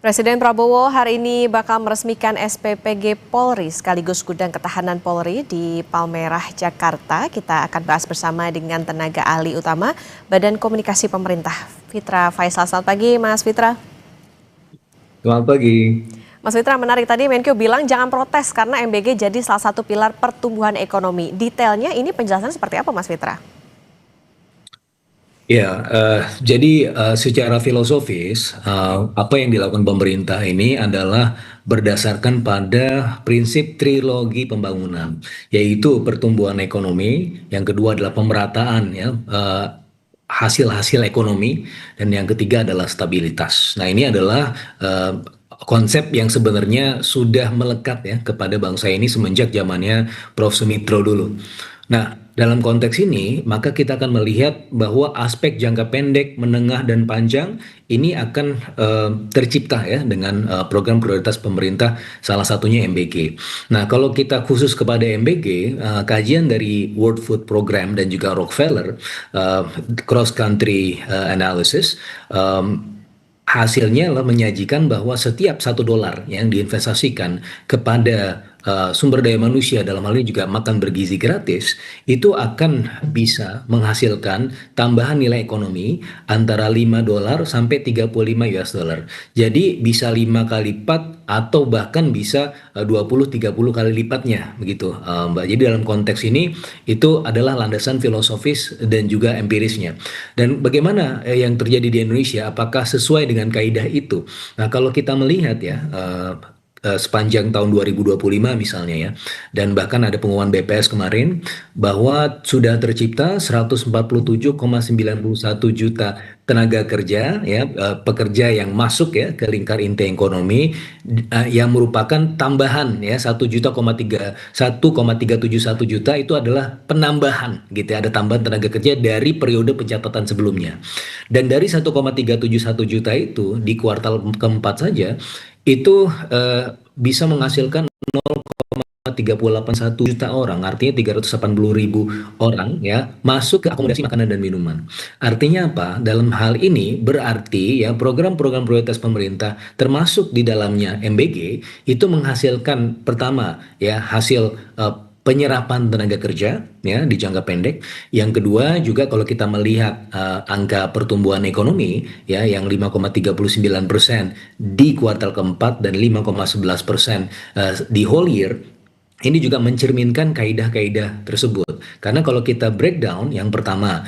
Presiden Prabowo hari ini bakal meresmikan SPPG Polri sekaligus Gudang Ketahanan Polri di Palmerah, Jakarta. Kita akan bahas bersama dengan tenaga ahli utama Badan Komunikasi Pemerintah, Fitra Faisal. Selamat pagi, Mas Fitra. Selamat pagi. Mas Fitra, menarik tadi Menkyu bilang jangan protes karena MBG jadi salah satu pilar pertumbuhan ekonomi. Detailnya ini penjelasannya seperti apa, Mas Fitra? Ya, jadi secara filosofis, apa yang dilakukan pemerintah ini adalah berdasarkan pada prinsip trilogi pembangunan, yaitu pertumbuhan ekonomi, yang kedua adalah pemerataan ya, hasil-hasil ekonomi, dan yang ketiga adalah stabilitas. Nah, ini adalah konsep yang sebenarnya sudah melekat ya kepada bangsa ini semenjak zamannya Prof. Sumitro dulu. Nah, dalam konteks ini, maka kita akan melihat bahwa aspek jangka pendek, menengah, dan panjang ini akan tercipta ya dengan program prioritas pemerintah, salah satunya MBG. Nah, kalau kita khusus kepada MBG, kajian dari World Food Program dan juga Rockefeller Cross Country Analysis, hasilnya adalah menyajikan bahwa setiap $1 yang diinvestasikan kepada sumber daya manusia, dalam hal ini juga makan bergizi gratis, itu akan bisa menghasilkan tambahan nilai ekonomi antara $5 sampai $35. Jadi bisa 5 kali lipat atau bahkan bisa 20-30 kali lipatnya begitu, Mbak. Jadi dalam konteks ini itu adalah landasan filosofis dan juga empirisnya. Dan bagaimana yang terjadi di Indonesia, apakah sesuai dengan kaidah itu? Nah, kalau kita melihat ya, sepanjang tahun 2025 misalnya ya, dan bahkan ada pengumuman BPS kemarin bahwa sudah tercipta 147,91 juta tenaga kerja ya, pekerja yang masuk ya ke lingkar inti ekonomi, yang merupakan tambahan ya 1,371 juta itu adalah penambahan gitu ya, ada tambahan tenaga kerja dari periode pencatatan sebelumnya. Dan dari 1,371 juta itu di kuartal keempat saja itu bisa menghasilkan 0,381 juta orang, artinya 380.000 orang ya masuk ke akomodasi makanan dan minuman. Artinya apa? Dalam hal ini berarti ya program-program prioritas pemerintah termasuk di dalamnya MBG itu menghasilkan pertama ya hasil penyerapan tenaga kerja ya di jangka pendek. Yang kedua juga kalau kita melihat angka pertumbuhan ekonomi ya yang 5,39% di kuartal keempat dan 5,11% di whole year, ini juga mencerminkan kaidah-kaidah tersebut. Karena kalau kita breakdown, yang pertama,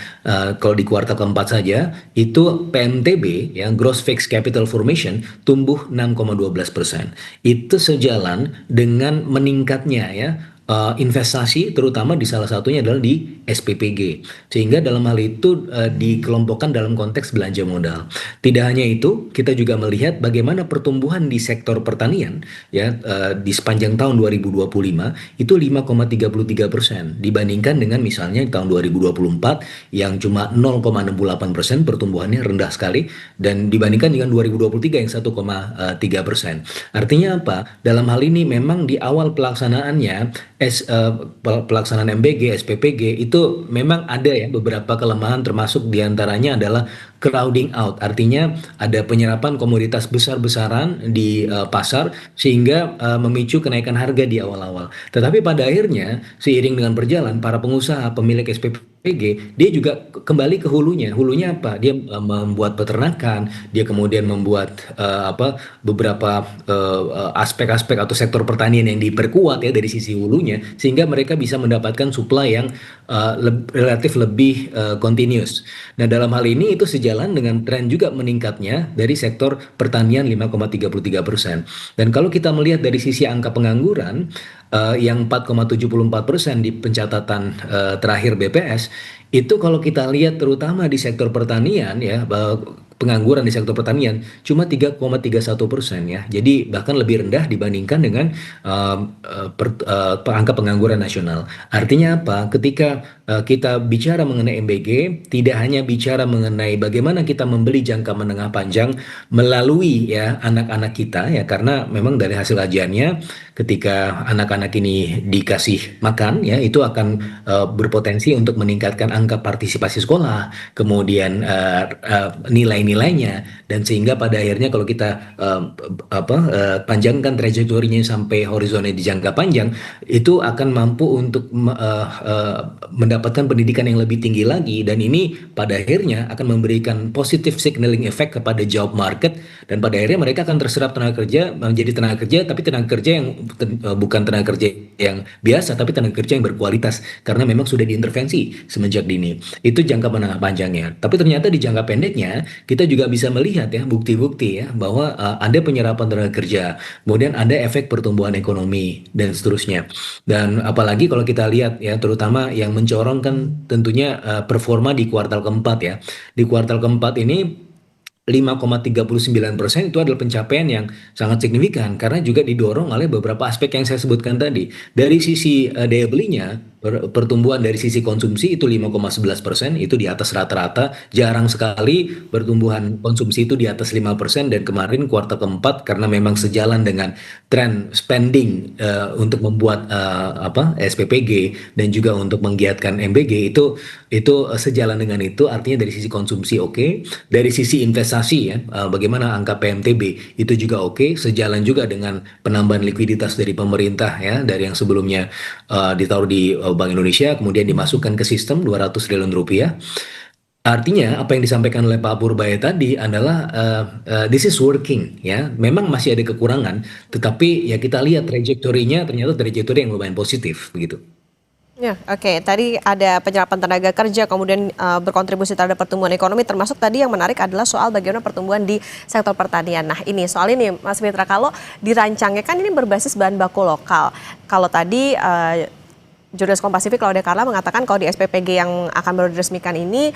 kalau di kuartal keempat saja, itu PMTB, yang Gross Fixed Capital Formation, tumbuh 6,12%. Itu sejalan dengan meningkatnya ya investasi, terutama di salah satunya adalah di SPPG. Sehingga dalam hal itu dikelompokkan dalam konteks belanja modal. Tidak hanya itu, kita juga melihat bagaimana pertumbuhan di sektor pertanian ya di sepanjang tahun 2025 itu 5,33% dibandingkan dengan misalnya tahun 2024 yang cuma 0,68%, pertumbuhannya rendah sekali, dan dibandingkan dengan 2023 yang 1,3%. Artinya apa? Dalam hal ini memang di awal pelaksanaannya pelaksanaan MBG, SPPG itu memang ada ya beberapa kelemahan, termasuk diantaranya adalah crowding out, artinya ada penyerapan komoditas besar-besaran di pasar sehingga memicu kenaikan harga di awal-awal. Tetapi pada akhirnya seiring dengan berjalan para pengusaha pemilik SPPG dia juga kembali ke hulunya. Hulunya apa? Dia membuat peternakan, dia kemudian membuat beberapa aspek-aspek atau sektor pertanian yang diperkuat ya dari sisi hulunya sehingga mereka bisa mendapatkan supply yang relatif lebih continuous. Nah, dalam hal ini itu sejalan dengan tren juga meningkatnya dari sektor pertanian 5,33%. Dan kalau kita melihat dari sisi angka pengangguran yang 4,74% di pencatatan terakhir BPS, itu kalau kita lihat terutama di sektor pertanian ya, pengangguran di sektor pertanian cuma 3,31% ya. Jadi bahkan lebih rendah dibandingkan dengan angka pengangguran nasional. Artinya apa? Ketika kita bicara mengenai MBG, tidak hanya bicara mengenai bagaimana kita membeli jangka menengah panjang melalui ya anak-anak kita ya, karena memang dari hasil kajiannya ketika anak-anak ini dikasih makan ya itu akan berpotensi untuk meningkatkan angka partisipasi sekolah, kemudian nilai nilai-nilainya, dan sehingga pada akhirnya kalau kita panjangkan trajektorinya sampai horizonnya di jangka panjang, itu akan mampu untuk mendapatkan pendidikan yang lebih tinggi lagi, dan ini pada akhirnya akan memberikan positive signaling effect kepada job market, dan pada akhirnya mereka akan terserap tenaga kerja, menjadi tenaga kerja, tapi tenaga kerja yang bukan tenaga kerja yang biasa, tapi tenaga kerja yang berkualitas karena memang sudah diintervensi semenjak dini. Itu jangka menengah panjangnya. Tapi ternyata di jangka pendeknya kita juga bisa melihat ya bukti-bukti ya bahwa ada penyerapan tenaga kerja, kemudian ada efek pertumbuhan ekonomi dan seterusnya. Dan apalagi kalau kita lihat ya, terutama yang mencorong kan tentunya performa di kuartal keempat ya. Di kuartal keempat ini 5,39% itu adalah pencapaian yang sangat signifikan karena juga didorong oleh beberapa aspek yang saya sebutkan tadi. Dari sisi daya belinya, pertumbuhan dari sisi konsumsi itu 5,11%, itu di atas rata-rata. Jarang sekali pertumbuhan konsumsi itu di atas 5%, dan kemarin kuartal keempat karena memang sejalan dengan tren spending untuk membuat SPPG dan juga untuk menggiatkan MBG, itu sejalan dengan itu, artinya dari sisi konsumsi oke. Dari sisi investasi ya, bagaimana angka PMTB itu juga oke, sejalan juga dengan penambahan likuiditas dari pemerintah ya, dari yang sebelumnya ditaruh di Bank Indonesia kemudian dimasukkan ke sistem 200 triliun rupiah. Artinya apa yang disampaikan oleh Pak Purbaya tadi adalah this is working ya. Memang masih ada kekurangan, tetapi ya kita lihat trajektorinya ternyata trajektori yang lumayan positif begitu. Ya, oke. Tadi ada penyerapan tenaga kerja, kemudian berkontribusi terhadap pertumbuhan ekonomi, termasuk tadi yang menarik adalah soal bagaimana pertumbuhan di sektor pertanian. Nah, ini soal ini, Mas Mitra, kalau dirancangnya kan ini berbasis bahan baku lokal. Kalau tadi Jurnalis Kompasifik Claudia Carla mengatakan kalau di SPPG yang akan baru diresmikan ini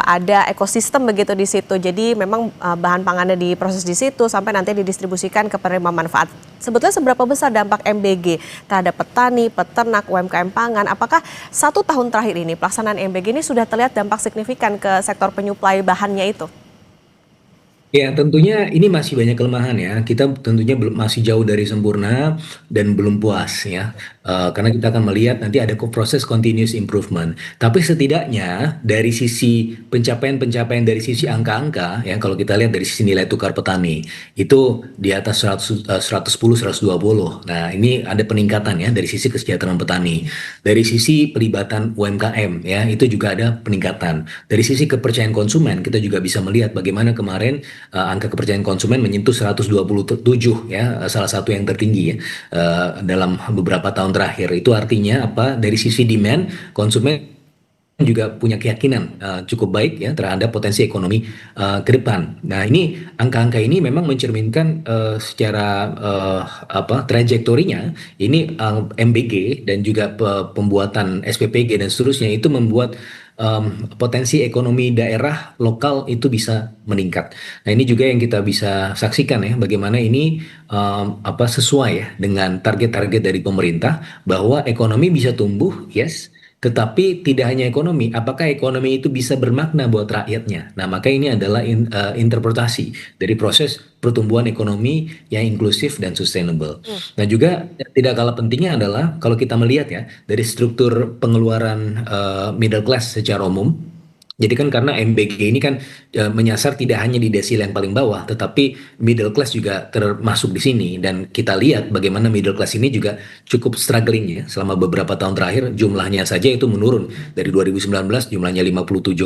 ada ekosistem begitu di situ. Jadi memang bahan pangannya diproses di situ sampai nanti didistribusikan ke penerima manfaat. Sebetulnya seberapa besar dampak MBG terhadap petani, peternak, UMKM pangan? Apakah 1 tahun terakhir ini pelaksanaan MBG ini sudah terlihat dampak signifikan ke sektor penyuplai bahannya itu? Ya, tentunya ini masih banyak kelemahan ya. Kita tentunya masih jauh dari sempurna dan belum puas ya. Karena kita akan melihat nanti ada proses continuous improvement. Tapi setidaknya dari sisi pencapaian-pencapaian dari sisi angka-angka ya, kalau kita lihat dari sisi nilai tukar petani itu di atas 100, 110, 120. Nah, ini ada peningkatan ya dari sisi kesejahteraan petani. Dari sisi pelibatan UMKM ya, itu juga ada peningkatan. Dari sisi kepercayaan konsumen kita juga bisa melihat bagaimana kemarin angka kepercayaan konsumen menyentuh 127 ya, salah satu yang tertinggi ya dalam beberapa tahun terakhir. Itu artinya apa? Dari sisi demand, konsumen juga punya keyakinan cukup baik ya terhadap potensi ekonomi ke depan. Nah, ini angka-angka ini memang mencerminkan secara trajektorinya ini MBG dan juga pembuatan SPPG dan seterusnya itu membuat potensi ekonomi daerah lokal itu bisa meningkat. Nah, ini juga yang kita bisa saksikan ya bagaimana ini sesuai ya dengan target-target dari pemerintah bahwa ekonomi bisa tumbuh, yes. Tetapi tidak hanya ekonomi, apakah ekonomi itu bisa bermakna buat rakyatnya? Nah, maka ini adalah interpretasi dari proses pertumbuhan ekonomi yang inklusif dan sustainable. Nah, juga tidak kalah pentingnya adalah kalau kita melihat ya dari struktur pengeluaran middle class secara umum. Jadi kan karena MBG ini kan menyasar tidak hanya di desil yang paling bawah, tetapi middle class juga termasuk di sini. Dan kita lihat bagaimana middle class ini juga cukup struggling ya. Selama beberapa tahun terakhir jumlahnya saja itu menurun. Dari 2019 jumlahnya 57,3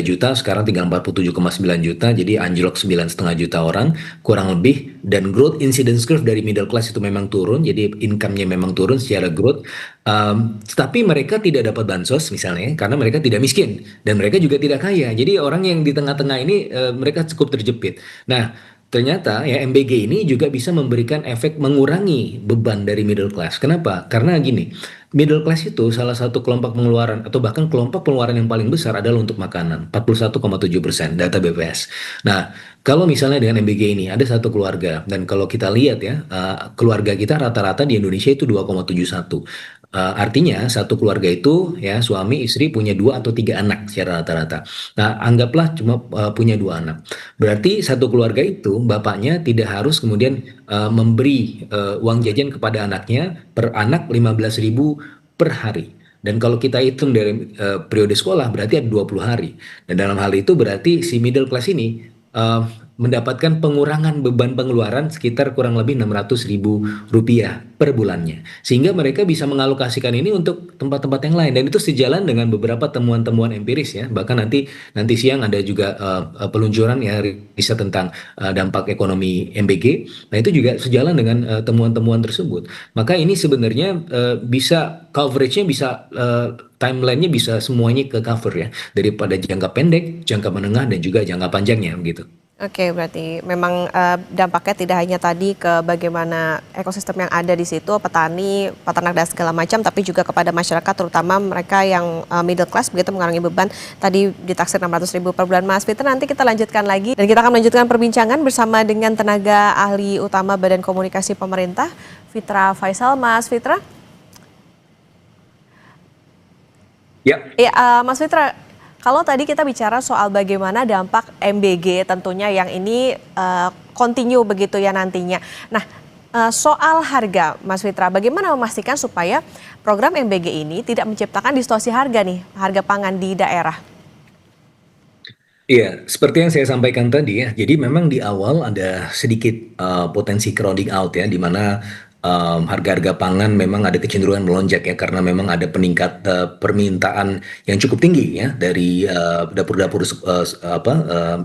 juta, sekarang tinggal 47,9 juta. Jadi anjlok 9,5 juta orang, kurang lebih. Dan growth incidence curve dari middle class itu memang turun, jadi income-nya memang turun secara growth. Tapi mereka tidak dapat bansos misalnya, karena mereka tidak miskin. Dan mereka juga tidak kaya. Jadi orang yang di tengah-tengah ini mereka cukup terjepit. Nah, ternyata ya MBG ini juga bisa memberikan efek mengurangi beban dari middle class. Kenapa? Karena gini, middle class itu salah satu kelompok pengeluaran atau bahkan kelompok pengeluaran yang paling besar adalah untuk makanan, 41,7% data BPS. Nah, kalau misalnya dengan MBG ini ada satu keluarga, dan kalau kita lihat ya, keluarga kita rata-rata di Indonesia itu 2,71. Artinya satu keluarga itu ya suami istri punya 2 atau 3 anak secara rata-rata. Nah, anggaplah cuma punya 2 anak. Berarti satu keluarga itu bapaknya tidak harus kemudian memberi uang jajan kepada anaknya per anak 15.000 per hari. Dan kalau kita hitung dari periode sekolah berarti ada 20 hari. Dan dalam hal itu berarti si middle class ini eh, mendapatkan pengurangan beban pengeluaran sekitar kurang lebih 600 ribu rupiah per bulannya. Sehingga mereka bisa mengalokasikan ini untuk tempat-tempat yang lain. Dan itu sejalan dengan beberapa temuan-temuan empiris ya. Bahkan nanti nanti siang ada juga peluncuran ya riset tentang dampak ekonomi MBG. Nah itu juga sejalan dengan temuan-temuan tersebut. Maka ini sebenarnya bisa coveragenya bisa timelinenya bisa semuanya ke cover ya daripada jangka pendek, jangka menengah dan juga jangka panjangnya gitu. Oke, berarti memang dampaknya tidak hanya tadi ke bagaimana ekosistem yang ada di situ, petani, peternak dan segala macam, tapi juga kepada masyarakat, terutama mereka yang middle class begitu mengurangi beban. Tadi ditaksir 600 ribu per bulan. Mas Fitra, nanti kita lanjutkan lagi dan kita akan melanjutkan perbincangan bersama dengan tenaga ahli utama Badan Komunikasi Pemerintah, Fitra Faisal. Mas Fitra? Ya, Ya, Mas Fitra, kalau tadi kita bicara soal bagaimana dampak MBG tentunya yang ini continue begitu ya nantinya. Nah, soal harga, Mas Fitra, bagaimana memastikan supaya program MBG ini tidak menciptakan distorsi harga nih, harga pangan di daerah? iya, seperti yang saya sampaikan tadi ya. Jadi memang di awal ada sedikit potensi crowding out ya, di mana harga-harga pangan memang ada kecenderungan melonjak ya, karena memang ada peningkat permintaan yang cukup tinggi ya dari dapur-dapur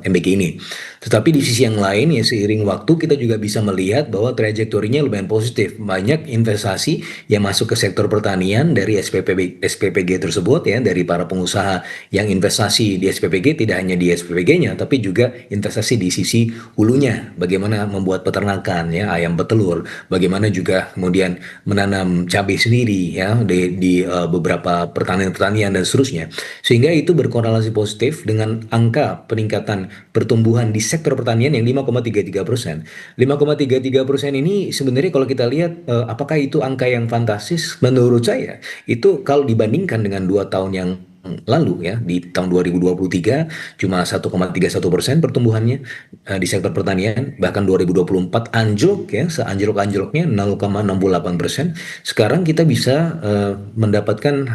MBG ini. Tetapi di sisi yang lain ya seiring waktu kita juga bisa melihat bahwa trajektorinya lumayan positif. Banyak investasi yang masuk ke sektor pertanian dari SPPG tersebut ya, dari para pengusaha yang investasi di SPPG tidak hanya di SPPG-nya tapi juga investasi di sisi hulunya, bagaimana membuat peternakan ya, ayam petelur, bagaimana juga kemudian menanam cabai sendiri ya di beberapa pertanian-pertanian dan seterusnya. Sehingga itu berkorelasi positif dengan angka peningkatan pertumbuhan di sektor pertanian yang 5,33%. 5,33% ini sebenarnya kalau kita lihat apakah itu angka yang fantastis? Menurut saya itu kalau dibandingkan dengan 2 tahun yang lalu ya di tahun 2023 cuma 1,31% pertumbuhannya di sektor pertanian, bahkan 2024 anjlok ya, seanjlok-anjloknya 0,68%. Sekarang kita bisa mendapatkan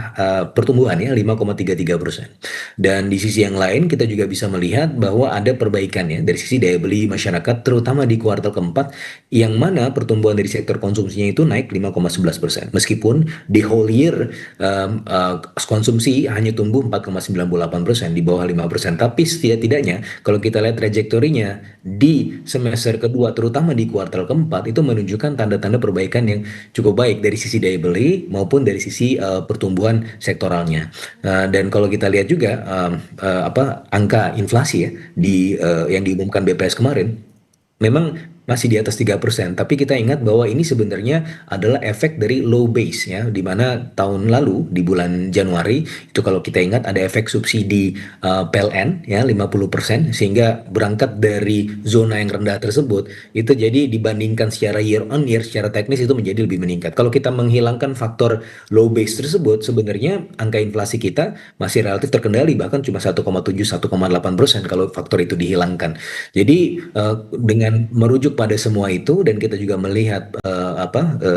pertumbuhan ya 5,33%. Dan di sisi yang lain kita juga bisa melihat bahwa ada perbaikan ya dari sisi daya beli masyarakat terutama di kuartal keempat, yang mana pertumbuhan dari sektor konsumsinya itu naik 5,11%. Meskipun di whole year konsumsi hanya tumbuh 4,98% di bawah 5%. Tapi setidak-tidaknya kalau kita lihat trajektorinya di semester kedua terutama di kuartal keempat itu menunjukkan tanda-tanda perbaikan yang cukup baik dari sisi daya beli maupun dari sisi pertumbuhan sektoralnya. Dan kalau kita lihat juga angka inflasi ya yang diumumkan BPS kemarin memang masih di atas 3%, tapi kita ingat bahwa ini sebenarnya adalah efek dari low base ya, di mana tahun lalu di bulan Januari itu kalau kita ingat ada efek subsidi PLN ya 50%, sehingga berangkat dari zona yang rendah tersebut itu jadi dibandingkan secara year on year secara teknis itu menjadi lebih meningkat. Kalau kita menghilangkan faktor low base tersebut sebenarnya angka inflasi kita masih relatif terkendali, bahkan cuma 1,7 1,8% kalau faktor itu dihilangkan. Jadi dengan merujuk pada semua itu dan kita juga melihat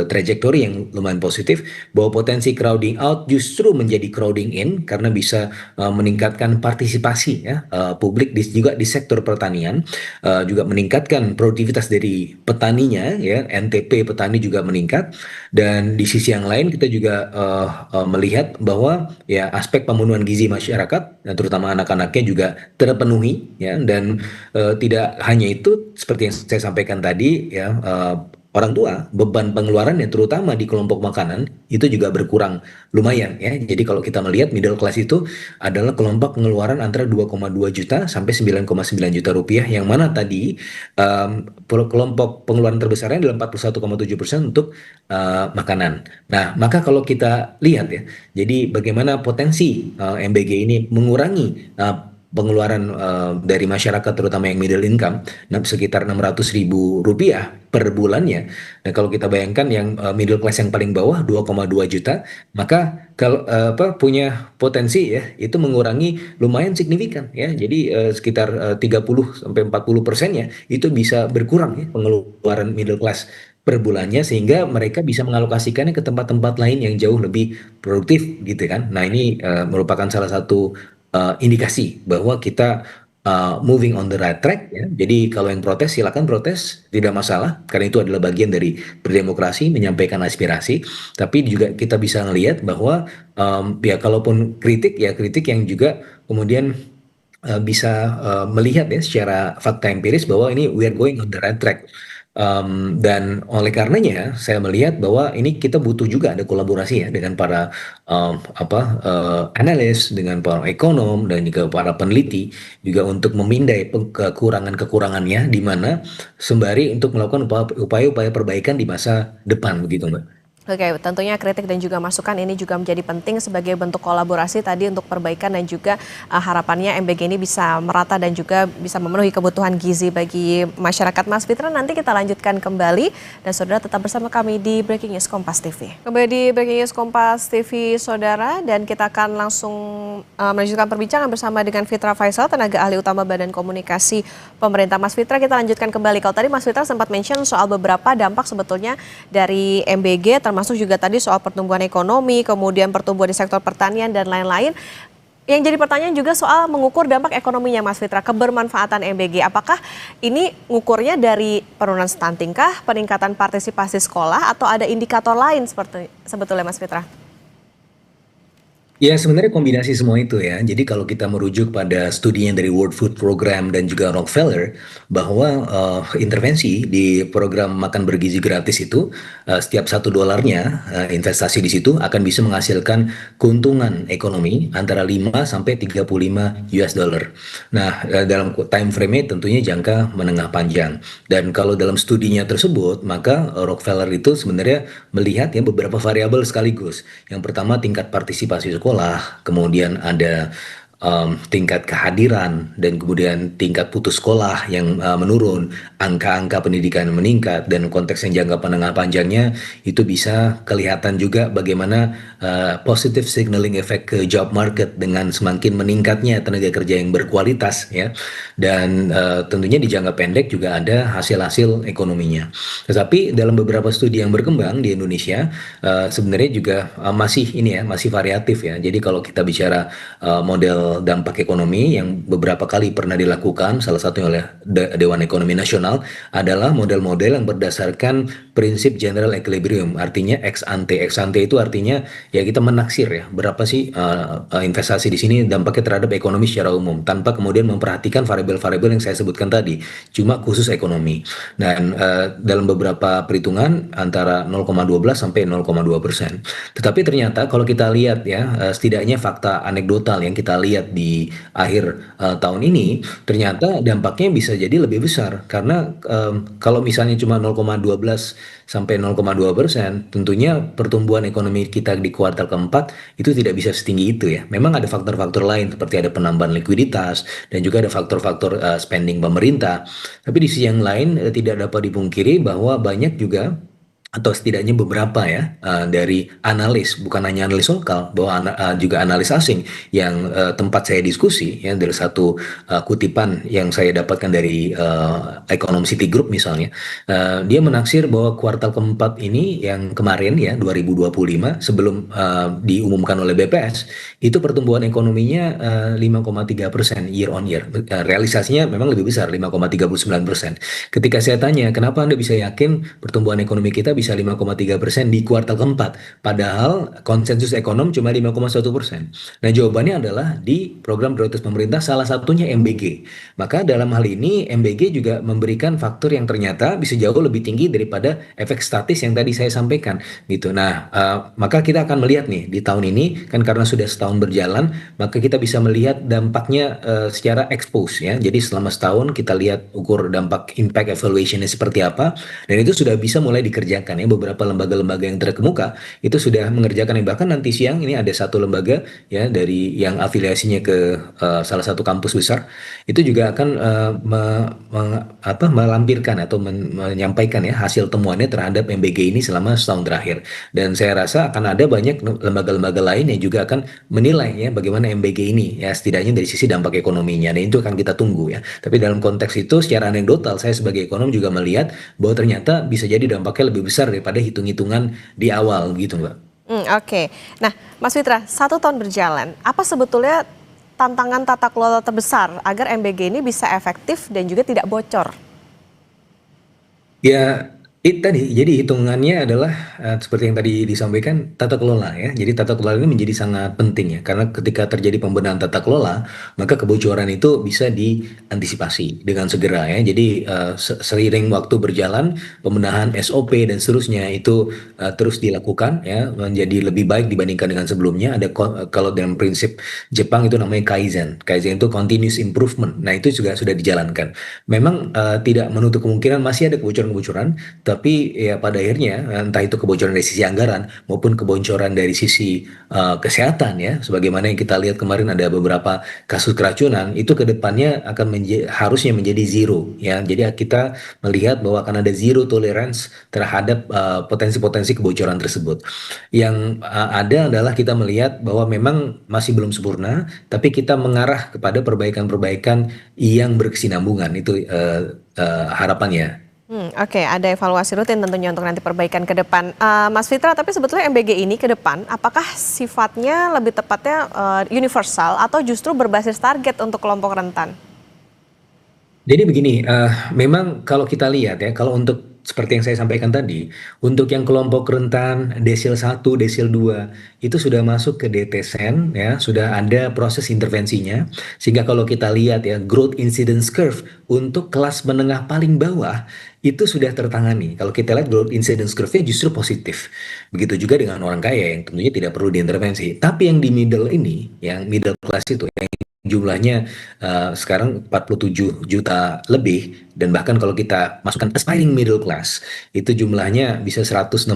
trajektori yang lumayan positif bahwa potensi crowding out justru menjadi crowding in karena bisa meningkatkan partisipasi ya publik juga di sektor pertanian, juga meningkatkan produktivitas dari petaninya ya, NTP petani juga meningkat. Dan di sisi yang lain kita juga melihat bahwa ya aspek pemenuhan gizi masyarakat terutama anak-anaknya juga terpenuhi ya. Dan tidak hanya itu, seperti yang saya sampaikan tadi ya, orang tua beban pengeluarannya terutama di kelompok makanan itu juga berkurang lumayan ya. Jadi kalau kita melihat middle class itu adalah kelompok pengeluaran antara 2,2 juta sampai 9,9 juta rupiah, yang mana tadi kelompok pengeluaran terbesarnya adalah 41,7% untuk makanan. Nah, maka kalau kita lihat ya, jadi bagaimana potensi MBG ini mengurangi pengeluaran dari masyarakat terutama yang middle income sekitar 600 ribu rupiah per bulannya. Nah, kalau kita bayangkan yang middle class yang paling bawah 2,2 juta, maka kalau punya potensi ya itu mengurangi lumayan signifikan ya. Jadi sekitar 30 sampai 40%-nya itu bisa berkurang ya pengeluaran middle class per bulannya, sehingga mereka bisa mengalokasikannya ke tempat-tempat lain yang jauh lebih produktif gitu kan. Nah, ini merupakan salah satu indikasi bahwa kita moving on the right track ya. Jadi kalau yang protes silakan protes, tidak masalah karena itu adalah bagian dari berdemokrasi, menyampaikan aspirasi. Tapi juga kita bisa ngelihat bahwa ya kalaupun kritik ya kritik yang juga kemudian bisa melihat ya secara fakta empiris bahwa ini we are going on the right track. Dan oleh karenanya saya melihat bahwa ini kita butuh juga ada kolaborasi ya dengan para analis, dengan para ekonom dan juga para peneliti juga untuk memindai kekurangan-kekurangannya di mana sembari untuk melakukan upaya-upaya perbaikan di masa depan begitu Mbak. Oke, tentunya kritik dan juga masukan ini juga menjadi penting sebagai bentuk kolaborasi tadi untuk perbaikan dan juga harapannya MBG ini bisa merata dan juga bisa memenuhi kebutuhan gizi bagi masyarakat. Mas Fitra, nanti kita lanjutkan kembali dan saudara tetap bersama kami di Breaking News Kompas TV. Kembali di Breaking News Kompas TV, saudara, dan kita akan langsung melanjutkan perbincangan bersama dengan Fitra Faisal, tenaga ahli utama Badan Komunikasi Pemerintah. Mas Fitra, kita lanjutkan kembali. Kalau tadi Mas Fitra sempat mention soal beberapa dampak sebetulnya dari MBG, termasuk juga tadi soal pertumbuhan ekonomi, kemudian pertumbuhan di sektor pertanian dan lain-lain. Yang jadi pertanyaan juga soal mengukur dampak ekonominya Mas Fitra, kebermanfaatan MBG. Apakah ini ngukurnya dari penurunan stunting kah, peningkatan partisipasi sekolah, atau ada indikator lain seperti sebetulnya Mas Fitra? Ya, sebenarnya kombinasi semua itu ya. Jadi kalau kita merujuk pada studinya dari World Food Program dan juga Rockefeller, bahwa intervensi di program makan bergizi gratis itu, setiap $1 investasi di situ akan bisa menghasilkan keuntungan ekonomi antara 5 sampai 35 US dollar. Nah, dalam time frame tentunya jangka menengah panjang. Dan kalau dalam studinya tersebut, maka Rockefeller itu sebenarnya melihat ya beberapa variabel sekaligus. Yang pertama tingkat partisipasi sekolah, kemudian ada tingkat kehadiran dan kemudian tingkat putus sekolah yang menurun, angka-angka pendidikan meningkat, dan konteks yang jangka menengah panjangnya itu bisa kelihatan juga bagaimana positive signaling effect ke job market dengan semakin meningkatnya tenaga kerja yang berkualitas ya, dan tentunya di jangka pendek juga ada hasil-hasil ekonominya. Tetapi dalam beberapa studi yang berkembang di Indonesia sebenarnya juga masih ini ya masih variatif ya. Jadi kalau kita bicara model dampak ekonomi yang beberapa kali pernah dilakukan, salah satunya oleh Dewan Ekonomi Nasional, adalah model-model yang berdasarkan prinsip general equilibrium, artinya ex ante. Ex ante itu artinya ya kita menaksir ya berapa sih investasi di sini dampaknya terhadap ekonomi secara umum, tanpa kemudian memperhatikan variabel-variabel yang saya sebutkan tadi, cuma khusus ekonomi. Dan dalam beberapa perhitungan antara 0,12 sampai 0,2%. Tetapi ternyata kalau kita lihat ya setidaknya fakta anekdotal yang kita lihat di akhir tahun ini, ternyata dampaknya bisa jadi lebih besar karena kalau misalnya cuma 0,12 sampai 0,2%, tentunya pertumbuhan ekonomi kita di kuartal keempat itu tidak bisa setinggi itu ya. Memang ada faktor-faktor lain seperti ada penambahan likuiditas dan juga ada faktor-faktor spending pemerintah. Tapi di sisi yang lain tidak dapat dipungkiri bahwa banyak juga atau setidaknya beberapa ya dari analis, bukan hanya analis lokal, bahwa juga analis asing yang tempat saya diskusi ya, dari satu kutipan yang saya dapatkan dari Ekonom Citigroup misalnya, dia menaksir bahwa kuartal keempat ini yang kemarin ya 2025 sebelum diumumkan oleh BPS itu pertumbuhan ekonominya 5,3% year on year. Realisasinya memang lebih besar 5,39%. Ketika saya tanya kenapa Anda bisa yakin pertumbuhan ekonomi kita bisa 5,3% di kuartal keempat, padahal konsensus ekonom cuma 5,1%. Nah, jawabannya adalah di program prioritas pemerintah, salah satunya MBG. Maka dalam hal ini MBG juga memberikan faktor yang ternyata bisa jauh lebih tinggi daripada efek statis yang tadi saya sampaikan gitu. Nah, maka kita akan melihat nih di tahun ini kan karena sudah setahun berjalan, maka kita bisa melihat dampaknya secara expose ya. Jadi selama setahun kita lihat ukur dampak impact evaluationnya seperti apa, dan itu sudah bisa mulai dikerjakan mengerjakan ya, beberapa lembaga-lembaga yang terkemuka itu sudah mengerjakan ya. Bahkan nanti siang ini ada satu lembaga ya dari yang afiliasinya ke salah satu kampus besar itu juga akan melampirkan atau menyampaikan ya hasil temuannya terhadap MBG ini selama setahun terakhir. Dan saya rasa akan ada banyak lembaga-lembaga lain yang juga akan menilai ya bagaimana MBG ini ya setidaknya dari sisi dampak ekonominya. Dan itu akan kita tunggu ya. Tapi dalam konteks itu secara anekdotal saya sebagai ekonom juga melihat bahwa ternyata bisa jadi dampaknya lebih besar daripada hitung-hitungan di awal gitu Mbak. Oke. Nah, Mas Fitra, 1 tahun berjalan, apa sebetulnya tantangan tata kelola terbesar agar MBG ini bisa efektif dan juga tidak bocor? Ya, itu tadi. Jadi hitungannya adalah seperti yang tadi disampaikan tata kelola ya. Jadi tata kelola ini menjadi sangat penting ya, karena ketika terjadi pembenahan tata kelola, maka kebocoran itu bisa diantisipasi dengan segera ya. Jadi seiring waktu berjalan, pembenahan SOP dan seterusnya itu terus dilakukan ya, menjadi lebih baik dibandingkan dengan sebelumnya. Ada kalau dalam prinsip Jepang itu namanya Kaizen. Kaizen itu continuous improvement. Nah, itu juga sudah dijalankan. Memang tidak menutup kemungkinan masih ada kebocoran-kebocoran, tapi ya pada akhirnya entah itu kebocoran dari sisi anggaran maupun kebocoran dari sisi kesehatan ya, sebagaimana yang kita lihat kemarin ada beberapa kasus keracunan itu ke depannya akan harusnya menjadi zero ya. Jadi kita melihat bahwa akan ada zero tolerance terhadap potensi-potensi kebocoran tersebut. Yang ada adalah kita melihat bahwa memang masih belum sempurna, tapi kita mengarah kepada perbaikan-perbaikan yang berkesinambungan itu harapannya. Oke, ada evaluasi rutin tentunya untuk nanti perbaikan ke depan. Mas Fitra, tapi sebetulnya MBG ini ke depan, apakah sifatnya lebih tepatnya universal atau justru berbasis target untuk kelompok rentan? Jadi begini, memang kalau kita lihat ya, kalau untuk seperti yang saya sampaikan tadi, untuk yang kelompok rentan desil 1, desil 2 itu sudah masuk ke DTSEN ya, sudah ada proses intervensinya. Sehingga kalau kita lihat ya, growth incidence curve untuk kelas menengah paling bawah itu sudah tertangani. Kalau kita lihat growth incidence curve-nya justru positif. Begitu juga dengan orang kaya yang tentunya tidak perlu diintervensi. Tapi yang di middle ini, yang middle class itu, yang jumlahnya sekarang 47 juta lebih, dan bahkan kalau kita masukkan aspiring middle class itu jumlahnya bisa 160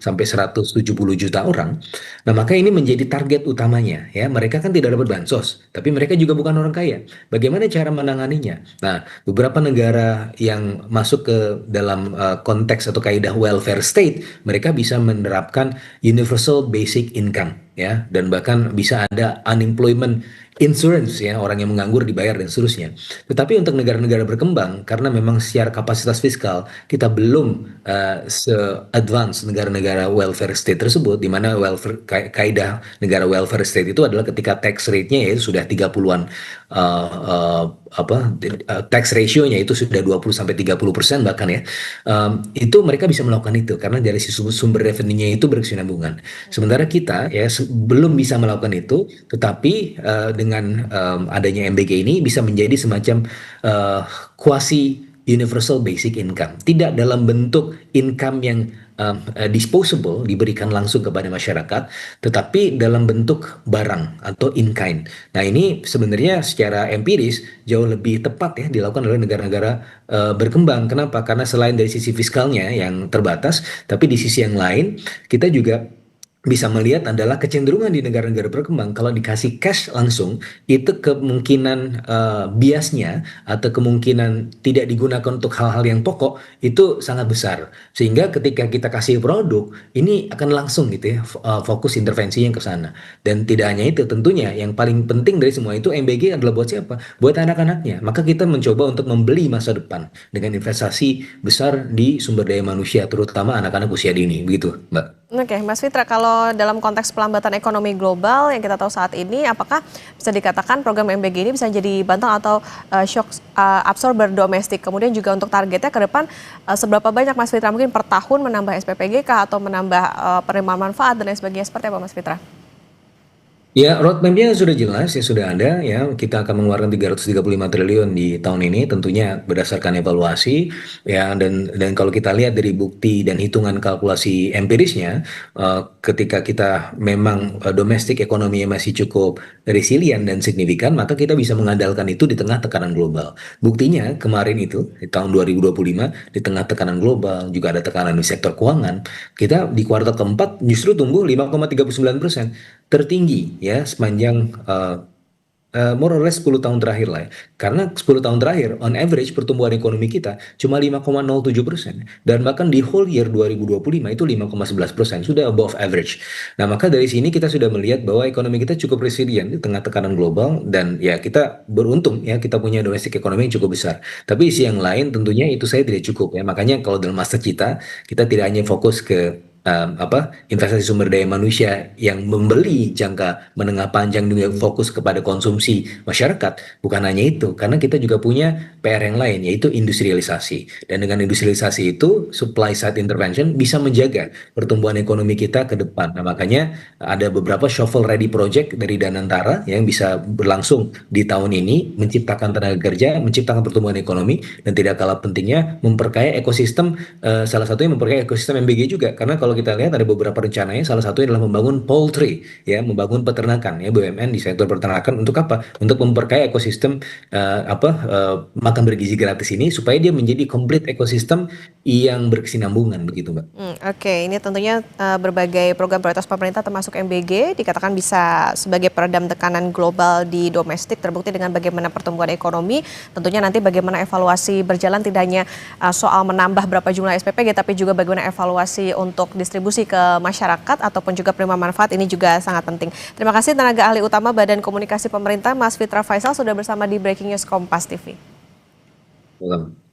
sampai 170 juta orang. Nah, maka ini menjadi target utamanya ya. Mereka kan tidak dapat bansos, tapi mereka juga bukan orang kaya. Bagaimana cara menanganinya? Nah, beberapa negara yang masuk ke dalam konteks atau kaidah welfare state, mereka bisa menerapkan universal basic income ya, dan bahkan bisa ada unemployment insurance ya, orang yang menganggur dibayar dan seterusnya. Tetapi untuk negara-negara berkembang, karena memang secara kapasitas fiskal kita belum se-advance negara-negara welfare state tersebut, di mana kaidah negara welfare state itu adalah ketika tax rate-nya yaitu sudah 30-an tax ratio-nya itu sudah 20 sampai 30% bahkan ya. Itu mereka bisa melakukan itu karena dari sumber revenue-nya itu berkesinambungan. Sementara kita ya belum bisa melakukan itu, tetapi dengan adanya MBG ini bisa menjadi semacam quasi universal basic income. Tidak dalam bentuk income yang disposable diberikan langsung kepada masyarakat, tetapi dalam bentuk barang atau in kind. Nah, ini sebenarnya secara empiris jauh lebih tepat ya dilakukan oleh negara-negara berkembang. Kenapa? Karena selain dari sisi fiskalnya yang terbatas, tapi di sisi yang lain kita juga bisa melihat adalah kecenderungan di negara-negara berkembang kalau dikasih cash langsung itu kemungkinan biasnya atau kemungkinan tidak digunakan untuk hal-hal yang pokok itu sangat besar, sehingga ketika kita kasih produk ini akan langsung gitu ya fokus intervensi yang ke sana. Dan tidak hanya itu, tentunya yang paling penting dari semua itu MBG adalah buat siapa? Buat anak-anaknya. Maka kita mencoba untuk membeli masa depan dengan investasi besar di sumber daya manusia, terutama anak-anak usia dini, begitu Mbak. Oke, Mas Fitra, kalau dalam konteks pelambatan ekonomi global yang kita tahu saat ini, apakah bisa dikatakan program MBG ini bisa jadi bantal atau shock absorber domestik? Kemudian juga untuk targetnya ke depan, seberapa banyak Mas Fitra mungkin per tahun menambah SPPGK atau menambah penerimaan manfaat dan lain sebagainya, seperti apa Mas Fitra? Ya, roadmap-nya sudah jelas, ya sudah ada ya. Kita akan mengeluarkan 335 triliun di tahun ini, tentunya berdasarkan evaluasi ya. Dan kalau kita lihat dari bukti dan hitungan kalkulasi empirisnya, ketika kita memang domestik ekonominya masih cukup resilient dan signifikan, maka kita bisa mengandalkan itu di tengah tekanan global. Buktinya kemarin itu di tahun 2025, di tengah tekanan global juga ada tekanan di sektor keuangan, kita di kuartal keempat justru tumbuh 5,39%, tertinggi ya sepanjang more or less 10 tahun terakhir lah ya. Karena 10 tahun terakhir on average pertumbuhan ekonomi kita cuma 5,07%, dan bahkan di whole year 2025 itu 5,11%, sudah above average. Nah, maka dari sini kita sudah melihat bahwa ekonomi kita cukup resilient di tengah tekanan global, dan ya kita beruntung ya kita punya domestik ekonomi yang cukup besar. Tapi isi yang lain tentunya itu saya tidak cukup ya. Makanya kalau dalam masa kita tidak hanya fokus ke investasi sumber daya manusia yang membeli jangka menengah panjang, juga fokus kepada konsumsi masyarakat. Bukan hanya itu, karena kita juga punya PR yang lain, yaitu industrialisasi. Dan dengan industrialisasi itu, supply side intervention bisa menjaga pertumbuhan ekonomi kita ke depan. Nah, makanya ada beberapa shovel ready project dari Danantara yang bisa berlangsung di tahun ini, menciptakan tenaga kerja, menciptakan pertumbuhan ekonomi, dan tidak kalah pentingnya memperkaya ekosistem. Salah satunya memperkaya ekosistem MBG juga, karena kalau kita lihat ada beberapa rencananya, salah satunya adalah membangun poultry ya, membangun peternakan ya, BUMN di sektor peternakan. Untuk apa? Untuk memperkaya ekosistem makan bergizi gratis ini, supaya dia menjadi komplit ekosistem yang berkesinambungan begitu, Mbak. Oke, ini tentunya berbagai program prioritas pemerintah termasuk MBG dikatakan bisa sebagai peredam tekanan global di domestik, terbukti dengan bagaimana pertumbuhan ekonomi. Tentunya nanti bagaimana evaluasi berjalan, tidak hanya soal menambah berapa jumlah SPPG, tapi juga bagaimana evaluasi untuk distribusi ke masyarakat ataupun juga penerima manfaat, ini juga sangat penting. Terima kasih tenaga ahli utama Badan Komunikasi Pemerintah Mas Fitra Faisal sudah bersama di Breaking News Kompas TV. Salam.